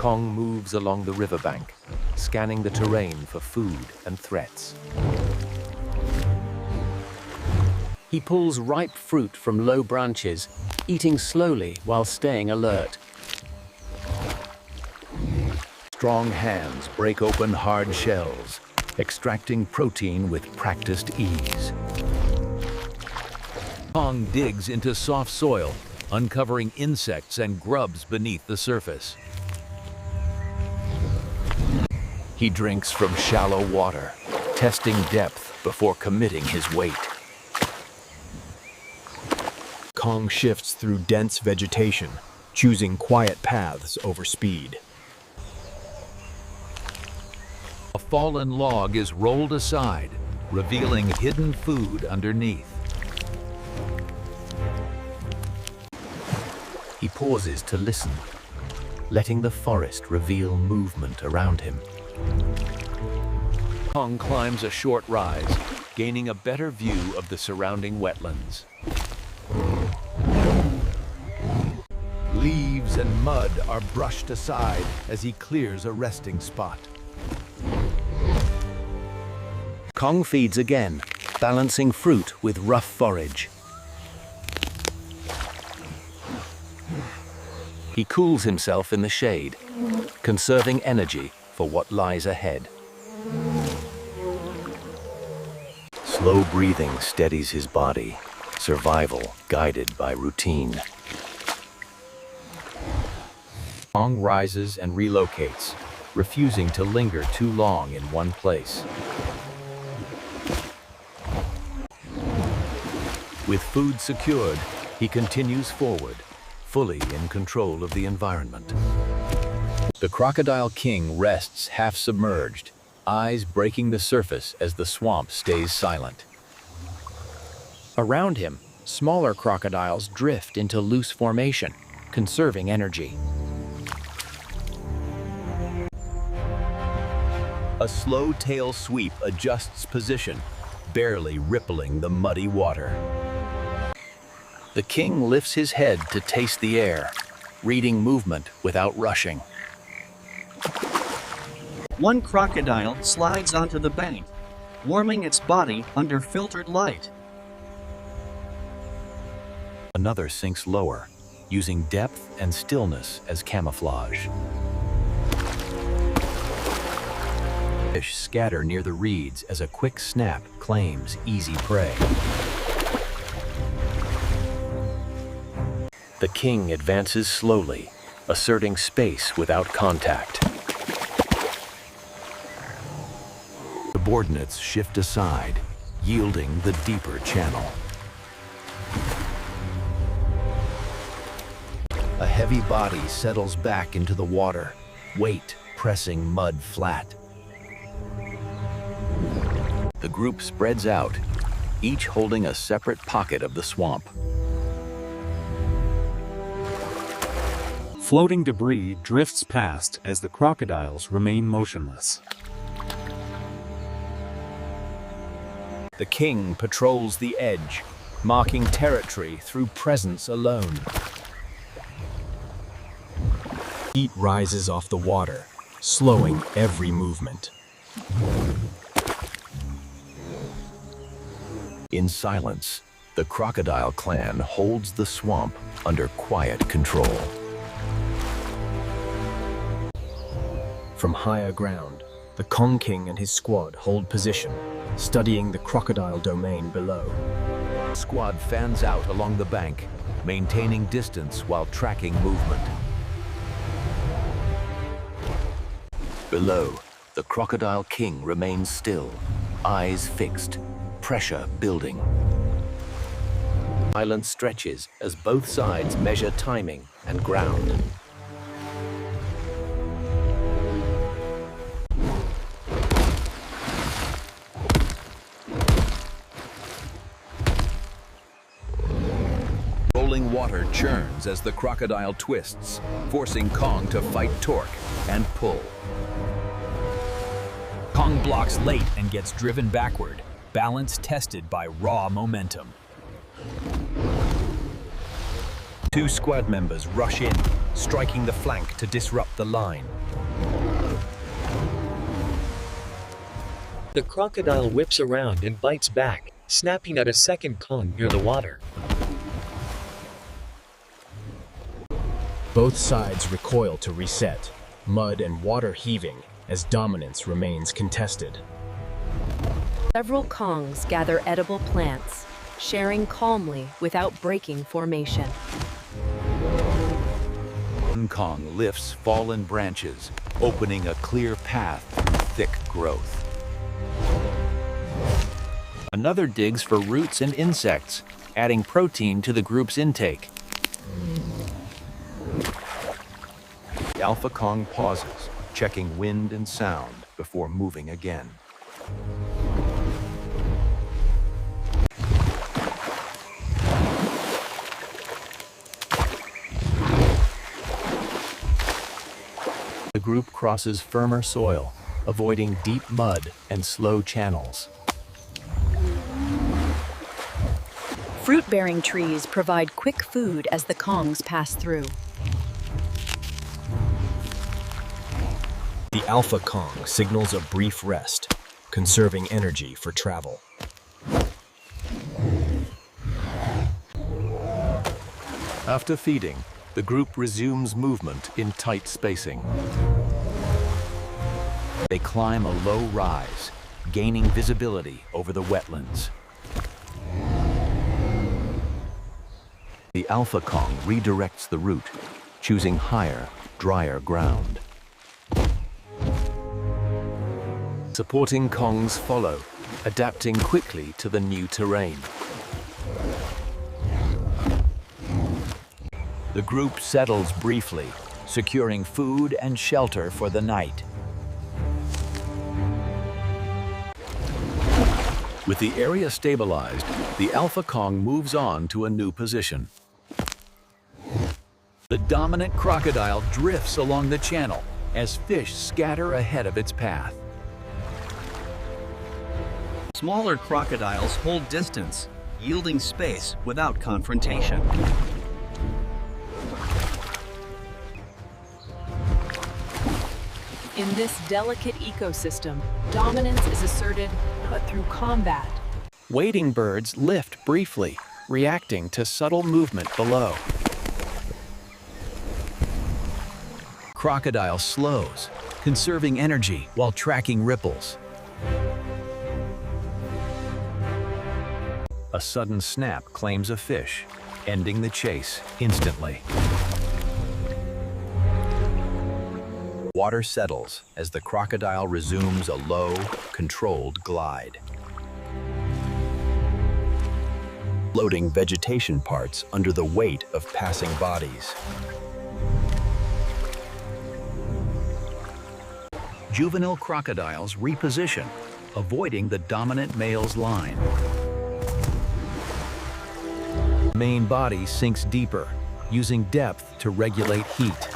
Kong moves along the riverbank, scanning the terrain for food and threats. He pulls ripe fruit from low branches, eating slowly while staying alert. Strong hands break open hard shells, extracting protein with practiced ease. Kong digs into soft soil, uncovering insects and grubs beneath the surface. He drinks from shallow water, testing depth before committing his weight. Kong shifts through dense vegetation, choosing quiet paths over speed. A fallen log is rolled aside, revealing hidden food underneath. He pauses to listen, letting the forest reveal movement around him. Kong climbs a short rise, gaining a better view of the surrounding wetlands. Leaves and mud are brushed aside as he clears a resting spot. Kong feeds again, balancing fruit with rough forage. He cools himself in the shade, conserving energy for what lies ahead. Slow breathing steadies his body, survival guided by routine. Kong rises and relocates, refusing to linger too long in one place. With food secured, he continues forward, fully in control of the environment. The Crocodile King rests half submerged, eyes breaking the surface as the swamp stays silent. Around him, smaller crocodiles drift into loose formation, conserving energy. A slow tail sweep adjusts position, barely rippling the muddy water. The king lifts his head to taste the air, reading movement without rushing. One crocodile slides onto the bank, warming its body under filtered light. Another sinks lower, using depth and stillness as camouflage. Fish scatter near the reeds as a quick snap claims easy prey. The king advances slowly, asserting space without contact. Subordinates shift aside, yielding the deeper channel. A heavy body settles back into the water, weight pressing mud flat. The group spreads out, each holding a separate pocket of the swamp. Floating debris drifts past as the crocodiles remain motionless. The king patrols the edge, marking territory through presence alone. Heat rises off the water, slowing every movement. In silence, the crocodile clan holds the swamp under quiet control. From higher ground, the Kong King and his squad hold position, studying the crocodile domain below. The squad fans out along the bank, maintaining distance while tracking movement. Below, the Crocodile King remains still, eyes fixed, pressure building. Silence stretches as both sides measure timing and ground. Rolling water churns as the crocodile twists, forcing Kong to fight torque and pull. Kong blocks late and gets driven backward, balance tested by raw momentum. Two squad members rush in, striking the flank to disrupt the line. The crocodile whips around and bites back, snapping at a second Kong near the water. Both sides recoil to reset, mud and water heaving as dominance remains contested. Several Kongs gather edible plants, sharing calmly without breaking formation. One Kong lifts fallen branches, opening a clear path through thick growth. Another digs for roots and insects, adding protein to the group's intake. The Alpha Kong pauses, checking wind and sound before moving again. The group crosses firmer soil, avoiding deep mud and slow channels. Fruit-bearing trees provide quick food as the Kongs pass through. The Alpha Kong signals a brief rest, conserving energy for travel. After feeding, the group resumes movement in tight spacing. They climb a low rise, gaining visibility over the wetlands. The Alpha Kong redirects the route, choosing higher, drier ground. Supporting Kongs follow, adapting quickly to the new terrain. The group settles briefly, securing food and shelter for the night. With the area stabilized, the Alpha Kong moves on to a new position. The dominant crocodile drifts along the channel as fish scatter ahead of its path. Smaller crocodiles hold distance, yielding space without confrontation. In this delicate ecosystem, dominance is asserted, but through combat. Wading birds lift briefly, reacting to subtle movement below. Crocodile slows, conserving energy while tracking ripples. A sudden snap claims a fish, ending the chase instantly. Water settles as the crocodile resumes a low, controlled glide. Loading vegetation parts under the weight of passing bodies. Juvenile crocodiles reposition, avoiding the dominant male's line. Main body sinks deeper, using depth to regulate heat.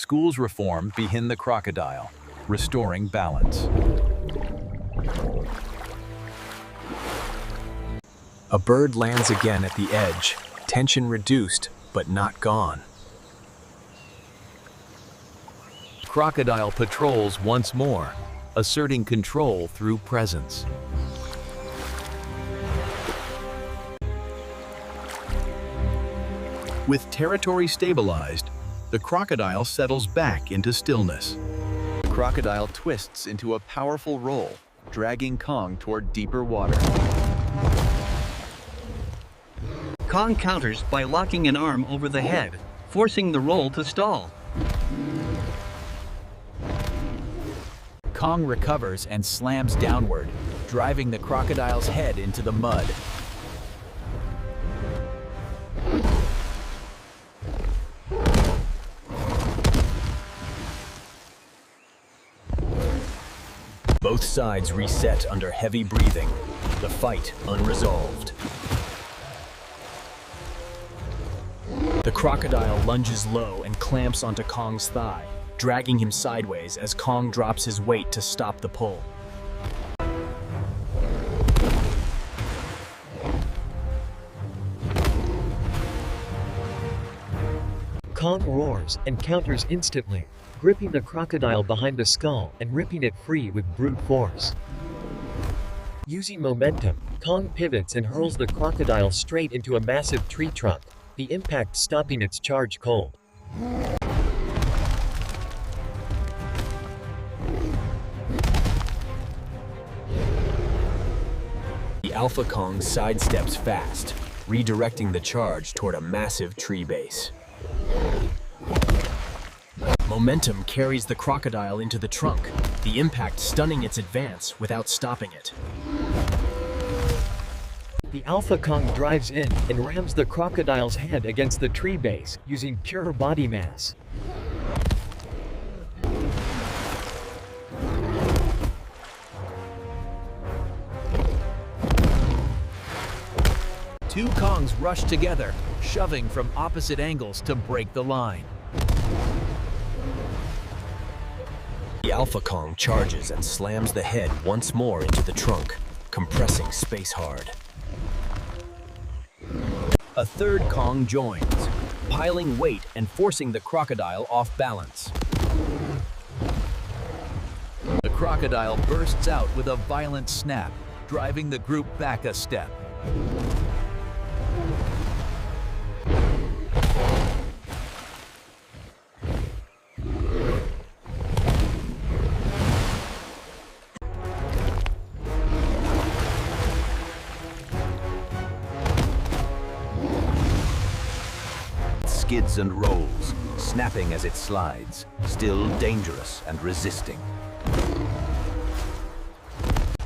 Schools reform behind the crocodile, restoring balance. A bird lands again at the edge, tension reduced, but not gone. Crocodile patrols once more, asserting control through presence. With territory stabilized, the crocodile settles back into stillness. The crocodile twists into a powerful roll, dragging Kong toward deeper water. Kong counters by locking an arm over the head, forcing the roll to stall. Kong recovers and slams downward, driving the crocodile's head into the mud. Both sides reset under heavy breathing, the fight unresolved. The crocodile lunges low and clamps onto Kong's thigh, dragging him sideways as Kong drops his weight to stop the pull. Kong roars and counters instantly, gripping the crocodile behind the skull and ripping it free with brute force. Using momentum, Kong pivots and hurls the crocodile straight into a massive tree trunk, the impact stopping its charge cold. The Alpha Kong sidesteps fast, redirecting the charge toward a massive tree base. Momentum carries the crocodile into the trunk, the impact stunning its advance without stopping it. The Alpha Kong drives in and rams the crocodile's head against the tree base using pure body mass. Two Kongs rush together, shoving from opposite angles to break the line. The Alpha Kong charges and slams the head once more into the trunk, compressing space hard. A third Kong joins, piling weight and forcing the crocodile off balance. The crocodile bursts out with a violent snap, driving the group back a step. Skids and rolls, snapping as it slides, still dangerous and resisting.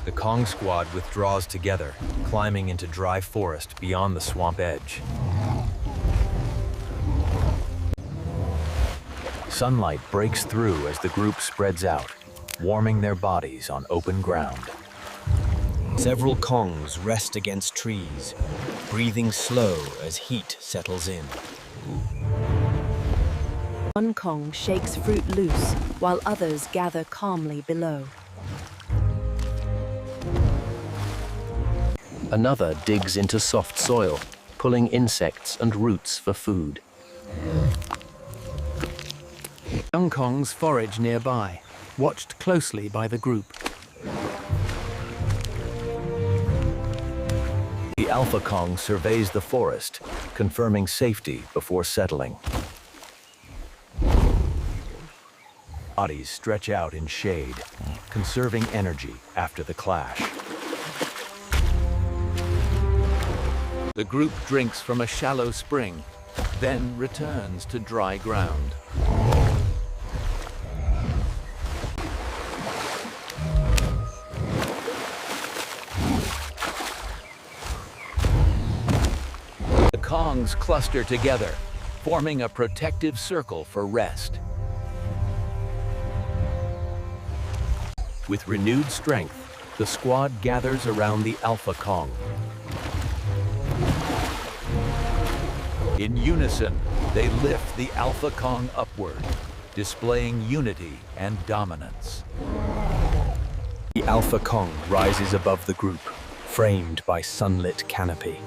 The Kong squad withdraws together, climbing into dry forest beyond the swamp edge. Sunlight breaks through as the group spreads out, warming their bodies on open ground. Several Kongs rest against trees, breathing slow as heat settles in. One Kong shakes fruit loose, while others gather calmly below. Another digs into soft soil, pulling insects and roots for food. Young Kongs forage nearby, watched closely by the group. The Alpha Kong surveys the forest, confirming safety before settling. Bodies stretch out in shade, conserving energy after the clash. The group drinks from a shallow spring, then returns to dry ground. The Kongs cluster together, forming a protective circle for rest. With renewed strength, the squad gathers around the Alpha Kong. In unison, they lift the Alpha Kong upward, displaying unity and dominance. The Alpha Kong rises above the group, framed by sunlit canopy.